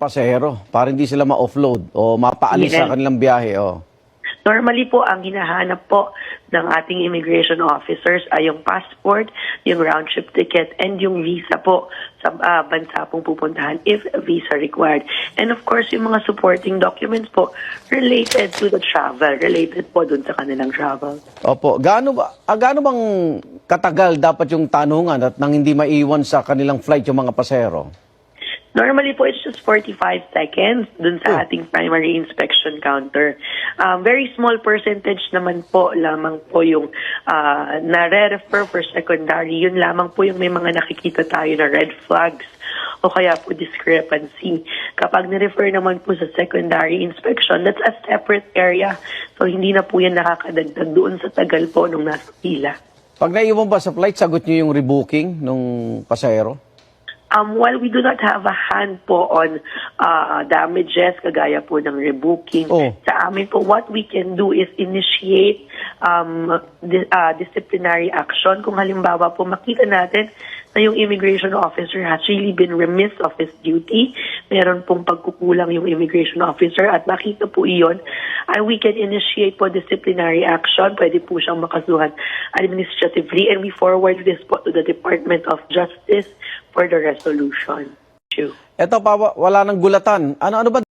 pasahero para hindi sila ma-offload o mapaalis sa Yes. kanilang biyahe. Oh. Normally po, ang hinahanap po ng ating immigration officers ay yung passport, yung round-trip ticket, and yung visa po sa bansa pong pupuntahan if visa required. And of course, yung mga supporting documents po related to the travel, related po dun sa kanilang travel. Opo. Gaano bang katagal dapat yung tanungan at nang hindi maiwan sa kanilang flight yung mga pasahero? Normally po, it's just 45 seconds dun sa ating primary inspection counter. Very small percentage naman po lamang po yung nare-refer for secondary. Yun lamang po yung may mga nakikita tayo na red flags o kaya po discrepancy. Kapag na-refer naman po sa secondary inspection, that's a separate area. So hindi na po yan nakakadagdag doon sa tagal po nung nasa pila. Pag naiwan ba sa flight, sagot nyo yung rebooking ng pasahero? While we do not have a hand po on damages, kagaya po ng rebooking, sa amin po, what we can do is initiate disciplinary action. Kung halimbawa po makita natin na yung immigration officer has really been remiss of his duty, meron pong pagkukulang yung immigration officer at makita po iyon, we can initiate po disciplinary action. Pwede po siyang makasuhan administratively, and we forward this po to the Department of Justice for the resolution. Eto pa, wala nang gulatan. Ano ba